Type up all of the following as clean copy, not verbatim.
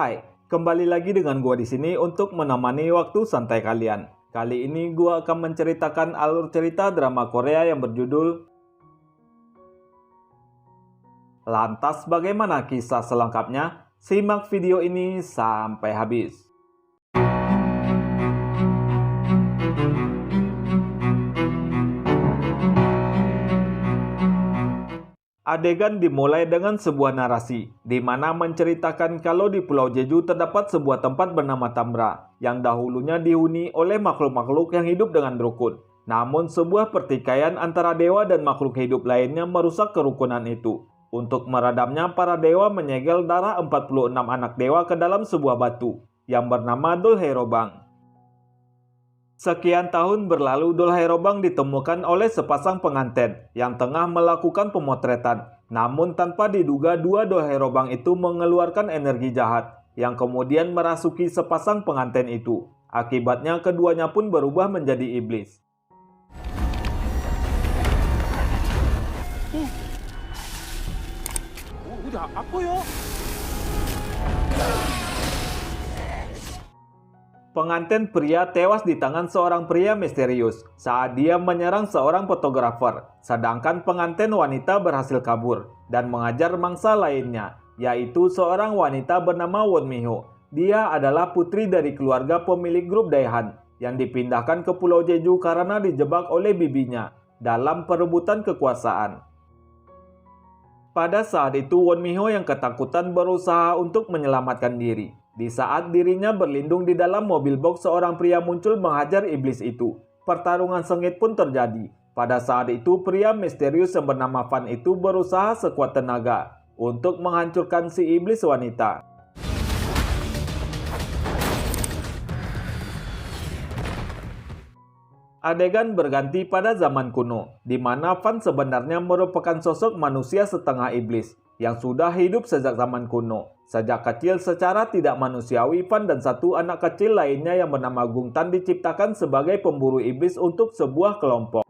Hai, kembali lagi dengan gua di sini untuk menemani waktu santai kalian. Kali ini gua akan menceritakan alur cerita drama Korea yang berjudul Lantas bagaimana kisah selengkapnya? Simak video ini sampai habis. Adegan dimulai dengan sebuah narasi, di mana menceritakan kalau di Pulau Jeju terdapat sebuah tempat bernama Tambra, yang dahulunya dihuni oleh makhluk-makhluk yang hidup dengan rukun. Namun sebuah pertikaian antara dewa dan makhluk hidup lainnya merusak kerukunan itu. Untuk meredamnya, para dewa menyegel darah 46 anak dewa ke dalam sebuah batu, yang bernama Dolhaerobang. Sekian tahun berlalu, Dolhaerobang ditemukan oleh sepasang pengantin yang tengah melakukan pemotretan. Namun tanpa diduga dua Dolhaerobang itu mengeluarkan energi jahat yang kemudian merasuki sepasang pengantin itu. Akibatnya keduanya pun berubah menjadi iblis. udah apa ya? Pengantin pria tewas di tangan seorang pria misterius saat dia menyerang seorang fotografer, sedangkan pengantin wanita berhasil kabur dan mengajar mangsa lainnya, yaitu seorang wanita bernama Won Mi-ho. Dia adalah putri dari keluarga pemilik grup Daehan yang dipindahkan ke Pulau Jeju karena dijebak oleh bibinya dalam perebutan kekuasaan. Pada saat itu, Won Mi-ho yang ketakutan berusaha untuk menyelamatkan diri. Di saat dirinya berlindung di dalam mobil box, seorang pria muncul menghajar iblis itu. Pertarungan sengit pun terjadi. Pada saat itu, pria misterius yang bernama Fan itu berusaha sekuat tenaga untuk menghancurkan si iblis wanita. Adegan berganti pada zaman kuno, di mana Fan sebenarnya merupakan sosok manusia setengah iblis yang sudah hidup sejak zaman kuno. Sejak kecil secara tidak manusiawi, Fan dan satu anak kecil lainnya yang bernama Gungtan diciptakan sebagai pemburu iblis untuk sebuah kelompok.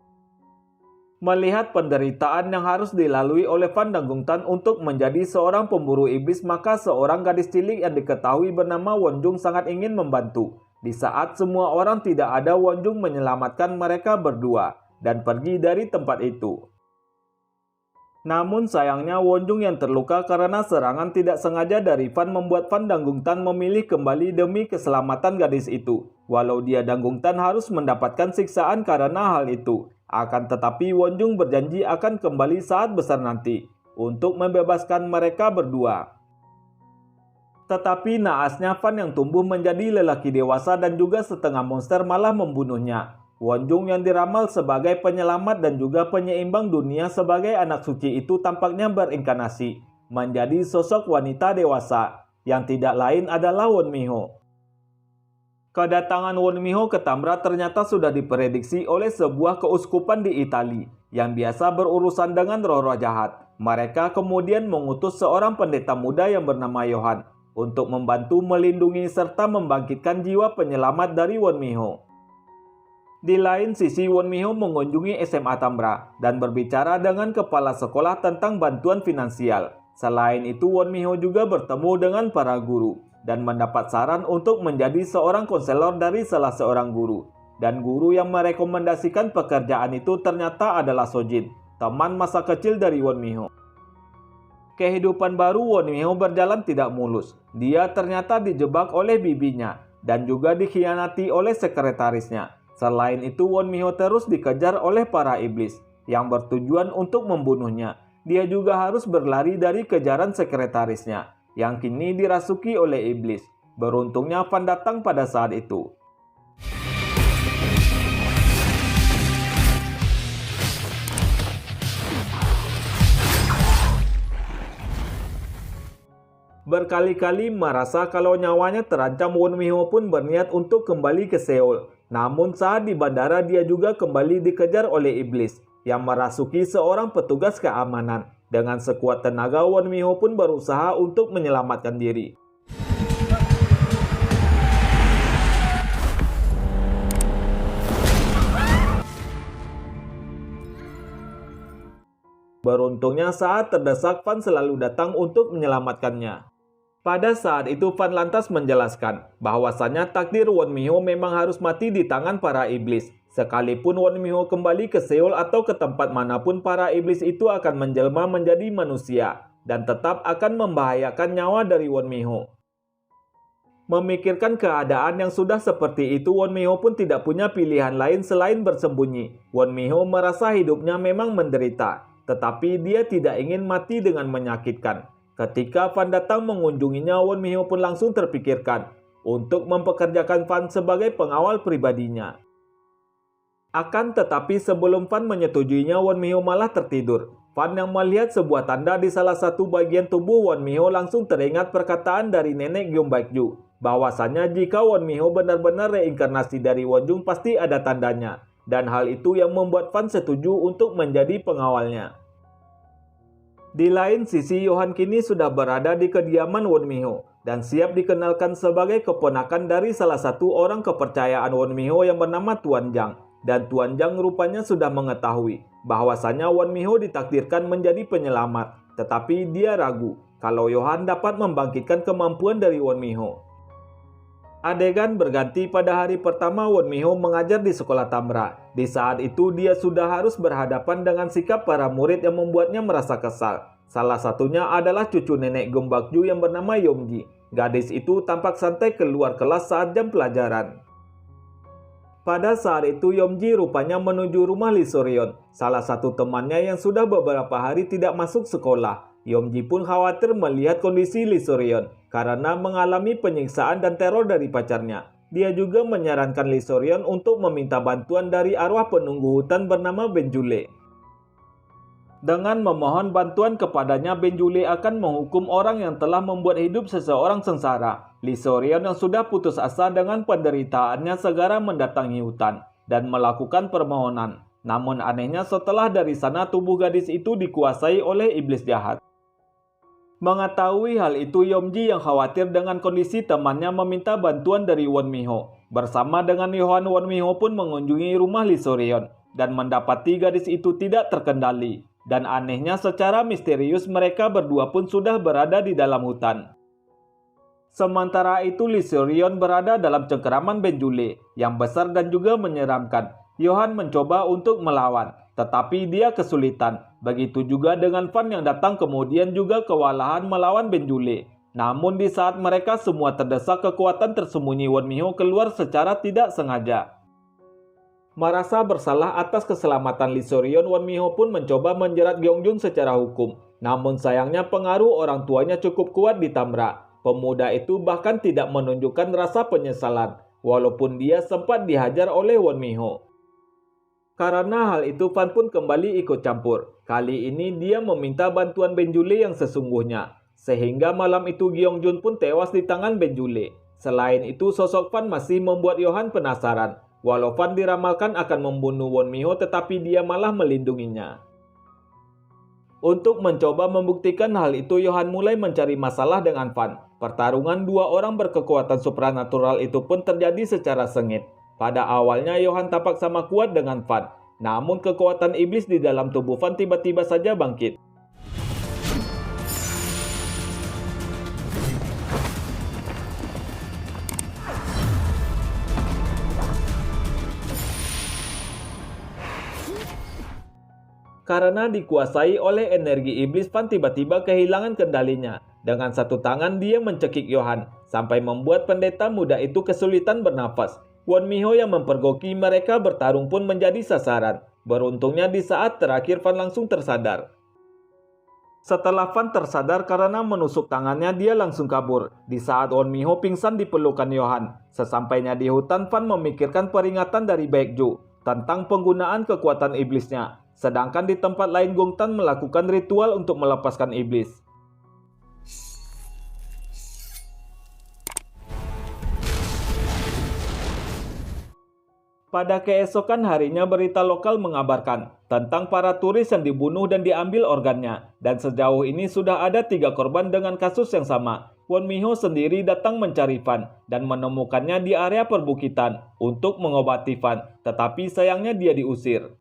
Melihat penderitaan yang harus dilalui oleh Fan dan Gungtan untuk menjadi seorang pemburu iblis, maka seorang gadis cilik yang diketahui bernama Wonjung sangat ingin membantu. Di saat semua orang tidak ada, Wonjung menyelamatkan mereka berdua dan pergi dari tempat itu. Namun sayangnya Wonjung yang terluka karena serangan tidak sengaja dari Fan membuat Fan dan Gungtan memilih kembali demi keselamatan gadis itu. Walau dia dan Gungtan harus mendapatkan siksaan karena hal itu. Akan tetapi Wonjung berjanji akan kembali saat besar nanti untuk membebaskan mereka berdua. Tetapi naasnya Fan yang tumbuh menjadi lelaki dewasa dan juga setengah monster malah membunuhnya. Wonjung yang diramal sebagai penyelamat dan juga penyeimbang dunia sebagai anak suci itu tampaknya berinkarnasi menjadi sosok wanita dewasa yang tidak lain adalah Won Mi-ho. Kedatangan Won Mi-ho ke Tambra ternyata sudah diprediksi oleh sebuah keuskupan di Italia yang biasa berurusan dengan roh-roh jahat. Mereka kemudian mengutus seorang pendeta muda yang bernama Johan untuk membantu melindungi serta membangkitkan jiwa penyelamat dari Won Mi-ho. Di lain sisi, Won Mi-ho mengunjungi SMA Tambra dan berbicara dengan kepala sekolah tentang bantuan finansial. Selain itu, Won Mi-ho juga bertemu dengan para guru dan mendapat saran untuk menjadi seorang konselor dari salah seorang guru. Dan guru yang merekomendasikan pekerjaan itu ternyata adalah Sojin, teman masa kecil dari Won Mi-ho. Kehidupan baru Won Mi-ho berjalan tidak mulus. Dia ternyata dijebak oleh bibinya dan juga dikhianati oleh sekretarisnya. Selain itu, Won Mi-ho terus dikejar oleh para iblis yang bertujuan untuk membunuhnya. Dia juga harus berlari dari kejaran sekretarisnya yang kini dirasuki oleh iblis. Beruntungnya Fan datang pada saat itu. Berkali-kali merasa kalau nyawanya terancam, Won Mi-ho pun berniat untuk kembali ke Seoul. Namun saat di bandara dia juga kembali dikejar oleh iblis yang merasuki seorang petugas keamanan. Dengan sekuat tenaga, Won Mi-ho pun berusaha untuk menyelamatkan diri. Beruntungnya saat terdesak, Fan selalu datang untuk menyelamatkannya. Pada saat itu Fan lantas menjelaskan bahwasannya takdir Won Mi-ho memang harus mati di tangan para iblis. Sekalipun Won Mi-ho kembali ke Seoul atau ke tempat manapun, para iblis itu akan menjelma menjadi manusia dan tetap akan membahayakan nyawa dari Won Mi-ho. Memikirkan keadaan yang sudah seperti itu, Won Mi-ho pun tidak punya pilihan lain selain bersembunyi. Won Mi-ho merasa hidupnya memang menderita, tetapi dia tidak ingin mati dengan menyakitkan. Ketika Fan datang mengunjunginya, Won Mi-ho pun langsung terpikirkan untuk mempekerjakan Fan sebagai pengawal pribadinya. Akan tetapi sebelum Fan menyetujuinya, Won Mi-ho malah tertidur. Fan yang melihat sebuah tanda di salah satu bagian tubuh Won Mi-ho langsung teringat perkataan dari nenek Gyeong Baekju, bahwasanya jika Won Mi-ho benar-benar reinkarnasi dari Wonjung pasti ada tandanya, dan hal itu yang membuat Fan setuju untuk menjadi pengawalnya. Di lain sisi, Yohan kini sudah berada di kediaman Won Mi-ho dan siap dikenalkan sebagai keponakan dari salah satu orang kepercayaan Won Mi-ho yang bernama Tuan Jang. Dan Tuan Jang rupanya sudah mengetahui bahwasanya Won Mi-ho ditakdirkan menjadi penyelamat, tetapi dia ragu kalau Yohan dapat membangkitkan kemampuan dari Won Mi-ho. Adegan berganti pada hari pertama Won Mi-ho mengajar di sekolah Tamra. Di saat itu dia sudah harus berhadapan dengan sikap para murid yang membuatnya merasa kesal. Salah satunya adalah cucu nenek Gyeong Baekju yang bernama Yomji. Gadis itu tampak santai keluar kelas saat jam pelajaran. Pada saat itu Yomji rupanya menuju rumah Lee Soryeon, salah satu temannya yang sudah beberapa hari tidak masuk sekolah. Yomji pun khawatir melihat kondisi Lee Soryeon karena mengalami penyiksaan dan teror dari pacarnya. Dia juga menyarankan Lee Soryeon untuk meminta bantuan dari arwah penunggu hutan bernama Benjule. Dengan memohon bantuan kepadanya, Benjule akan menghukum orang yang telah membuat hidup seseorang sengsara. Lee Soryeon yang sudah putus asa dengan penderitaannya segera mendatangi hutan dan melakukan permohonan. Namun anehnya setelah dari sana tubuh gadis itu dikuasai oleh iblis jahat. Mengetahui hal itu, Yomji yang khawatir dengan kondisi temannya meminta bantuan dari Won Mi-ho. Bersama dengan Yohan, Won Mi-ho pun mengunjungi rumah Lee Soryeon dan mendapati gadis itu tidak terkendali. Dan anehnya secara misterius mereka berdua pun sudah berada di dalam hutan. Sementara itu Lee Soryeon berada dalam cengkeraman Benjule yang besar dan juga menyeramkan. Yohan mencoba untuk melawan, tetapi dia kesulitan. Begitu juga dengan Fan yang datang kemudian juga kewalahan melawan Benjule. Namun di saat mereka semua terdesak, kekuatan tersembunyi Won Mi-ho keluar secara tidak sengaja. Merasa bersalah atas keselamatan Lee Soryeon, Won Mi-ho pun mencoba menjerat Gyeongjun secara hukum. Namun sayangnya pengaruh orang tuanya cukup kuat di Tamra. Pemuda itu bahkan tidak menunjukkan rasa penyesalan, walaupun dia sempat dihajar oleh Won Mi-ho. Karena hal itu, Fan pun kembali ikut campur. Kali ini dia meminta bantuan Benjule yang sesungguhnya. Sehingga malam itu Gyeongjun pun tewas di tangan Benjule. Selain itu, sosok Fan masih membuat Yohan penasaran. Walau Fan diramalkan akan membunuh Won Mi-ho, tetapi dia malah melindunginya. Untuk mencoba membuktikan hal itu, Yohan mulai mencari masalah dengan Fan. Pertarungan dua orang berkekuatan supranatural itu pun terjadi secara sengit. Pada awalnya Yohan tampak sama kuat dengan Fan, namun kekuatan iblis di dalam tubuh Fan tiba-tiba saja bangkit. Karena dikuasai oleh energi iblis, Fan tiba-tiba kehilangan kendalinya. Dengan satu tangan dia mencekik Yohan, sampai membuat pendeta muda itu kesulitan bernafas. Won Mi-ho yang mempergoki mereka bertarung pun menjadi sasaran. Beruntungnya di saat terakhir Fan langsung tersadar. Setelah Fan tersadar karena menusuk tangannya, dia langsung kabur. Di saat Won Mi-ho pingsan di pelukan Yohan. Sesampainya di hutan, Fan memikirkan peringatan dari Baekju tentang penggunaan kekuatan iblisnya. Sedangkan di tempat lain Gongtan melakukan ritual untuk melepaskan iblis. Pada keesokan harinya berita lokal mengabarkan tentang para turis yang dibunuh dan diambil organnya. Dan sejauh ini sudah ada 3 korban dengan kasus yang sama. Won Mi-ho sendiri datang mencari Fan dan menemukannya di area perbukitan untuk mengobati Fan. Tetapi sayangnya dia diusir.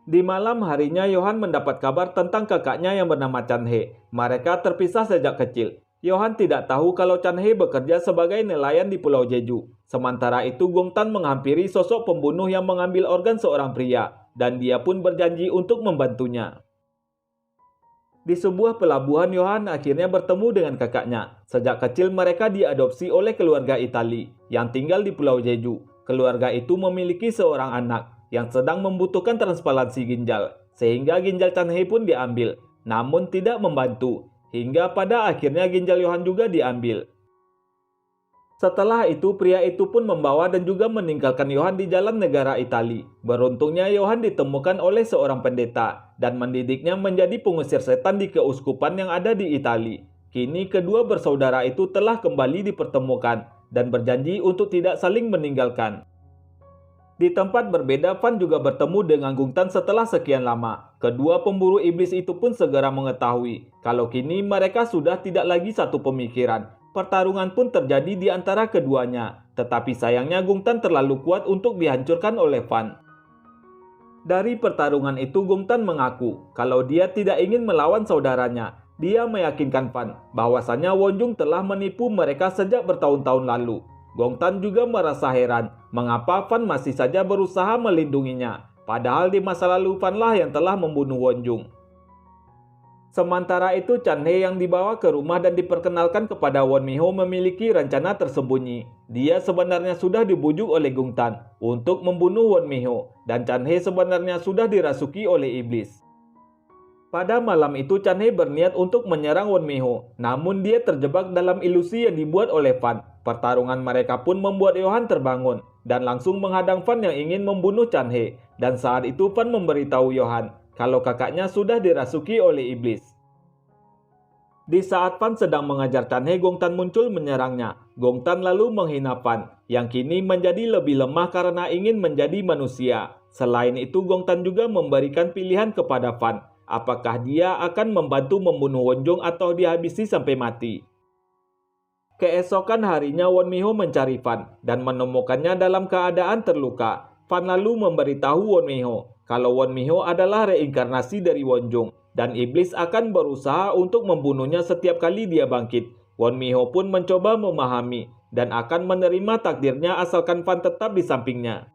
Di malam harinya Yohan mendapat kabar tentang kakaknya yang bernama Chan He. Mereka terpisah sejak kecil. Johan tidak tahu kalau Chan He bekerja sebagai nelayan di Pulau Jeju. Sementara itu Gong Tan menghampiri sosok pembunuh yang mengambil organ seorang pria, dan dia pun berjanji untuk membantunya. Di sebuah pelabuhan, Johan akhirnya bertemu dengan kakaknya. Sejak kecil mereka diadopsi oleh keluarga Itali yang tinggal di Pulau Jeju. Keluarga itu memiliki seorang anak yang sedang membutuhkan transplantasi ginjal, sehingga ginjal Chan He pun diambil, namun tidak membantu. Hingga pada akhirnya ginjal Johan juga diambil. Setelah itu, pria itu pun membawa dan juga meninggalkan Johan di jalan negara Itali. Beruntungnya Johan ditemukan oleh seorang pendeta dan mendidiknya menjadi pengusir setan di keuskupan yang ada di Itali. Kini kedua bersaudara itu telah kembali dipertemukan dan berjanji untuk tidak saling meninggalkan. Di tempat berbeda, Fan juga bertemu dengan Gong Tan setelah sekian lama. Kedua pemburu iblis itu pun segera mengetahui kalau kini mereka sudah tidak lagi satu pemikiran. Pertarungan pun terjadi di antara keduanya, tetapi sayangnya Gong Tan terlalu kuat untuk dihancurkan oleh Fan. Dari pertarungan itu Gong Tan mengaku kalau dia tidak ingin melawan saudaranya. Dia meyakinkan Fan bahwasanya Won Jung telah menipu mereka sejak bertahun-tahun lalu. Gong Tan juga merasa heran mengapa Fan masih saja berusaha melindunginya, padahal di masa lalu Fan lah yang telah membunuh Won Jung. Sementara itu Chan He yang dibawa ke rumah dan diperkenalkan kepada Won Mi Ho memiliki rencana tersembunyi. Dia sebenarnya sudah dibujuk oleh Gong Tan untuk membunuh Won Mi Ho, dan Chan He sebenarnya sudah dirasuki oleh iblis. Pada malam itu Chan He berniat untuk menyerang Won Mi Ho, namun dia terjebak dalam ilusi yang dibuat oleh Fan. Pertarungan mereka pun membuat Johan terbangun dan langsung menghadang Fan yang ingin membunuh Chan He. Dan saat itu Fan memberitahu Johan kalau kakaknya sudah dirasuki oleh iblis. Di saat Fan sedang mengajar Chan He, Gong Tan muncul menyerangnya. Gong Tan lalu menghina Fan, yang kini menjadi lebih lemah karena ingin menjadi manusia. Selain itu Gong Tan juga memberikan pilihan kepada Fan, apakah dia akan membantu membunuh Won Jung atau dihabisi sampai mati. Keesokan harinya Won Mi Ho mencari Fan dan menemukannya dalam keadaan terluka. Fan lalu memberitahu Won Mi Ho kalau Won Mi Ho adalah reinkarnasi dari Won Jung dan iblis akan berusaha untuk membunuhnya setiap kali dia bangkit. Won Mi Ho pun mencoba memahami dan akan menerima takdirnya asalkan Fan tetap di sampingnya.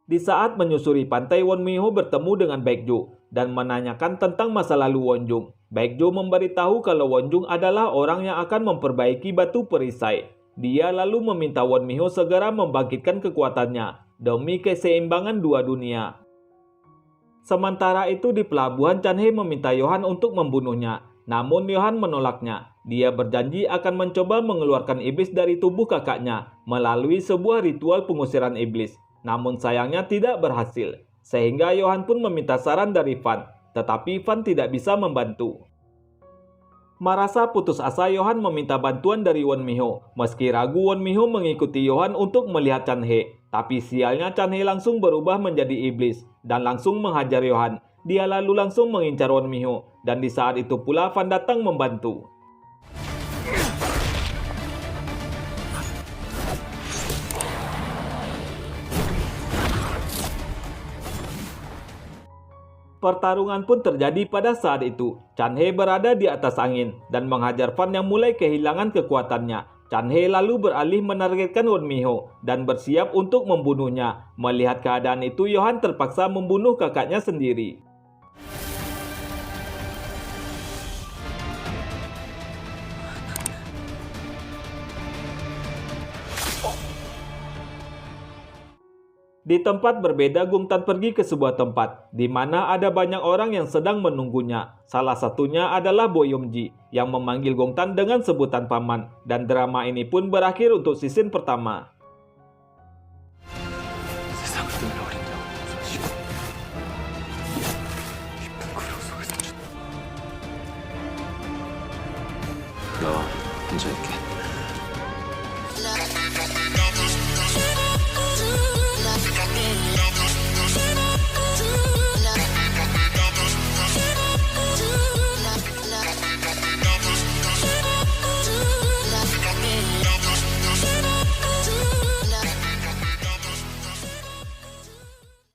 Di saat menyusuri pantai, Won Mi Ho bertemu dengan Baek Jo dan menanyakan tentang masa lalu Won Jung. Baek Jo memberitahu kalau Won Jung adalah orang yang akan memperbaiki batu perisai. Dia lalu meminta Won Mi Ho segera membangkitkan kekuatannya demi keseimbangan dua dunia. Sementara itu di pelabuhan, Chan He meminta Johan untuk membunuhnya. Namun Johan menolaknya. Dia berjanji akan mencoba mengeluarkan iblis dari tubuh kakaknya melalui sebuah ritual pengusiran iblis. Namun sayangnya tidak berhasil. Sehingga Johan pun meminta saran dari Fan, tetapi Fan tidak bisa membantu. Merasa putus asa, Johan meminta bantuan dari Won Mi Ho. Meski ragu, Won Mi Ho mengikuti Johan untuk melihat Chan He. Tapi sialnya Chan He langsung berubah menjadi iblis dan langsung menghajar Johan. Dia lalu langsung mengincar Won Mi Ho dan di saat itu pula Fan datang membantu. Pertarungan pun terjadi pada saat itu. Chan He berada di atas angin dan menghajar Fan yang mulai kehilangan kekuatannya. Chan He lalu beralih menargetkan Won Mi Ho dan bersiap untuk membunuhnya. Melihat keadaan itu, Johan terpaksa membunuh kakaknya sendiri. Di tempat berbeda, Gong Tan pergi ke sebuah tempat di mana ada banyak orang yang sedang menunggunya. Salah satunya adalah Bo Yom Ji yang memanggil Gong Tan dengan sebutan paman. Dan drama ini pun berakhir untuk season pertama. 너 혼자 있게.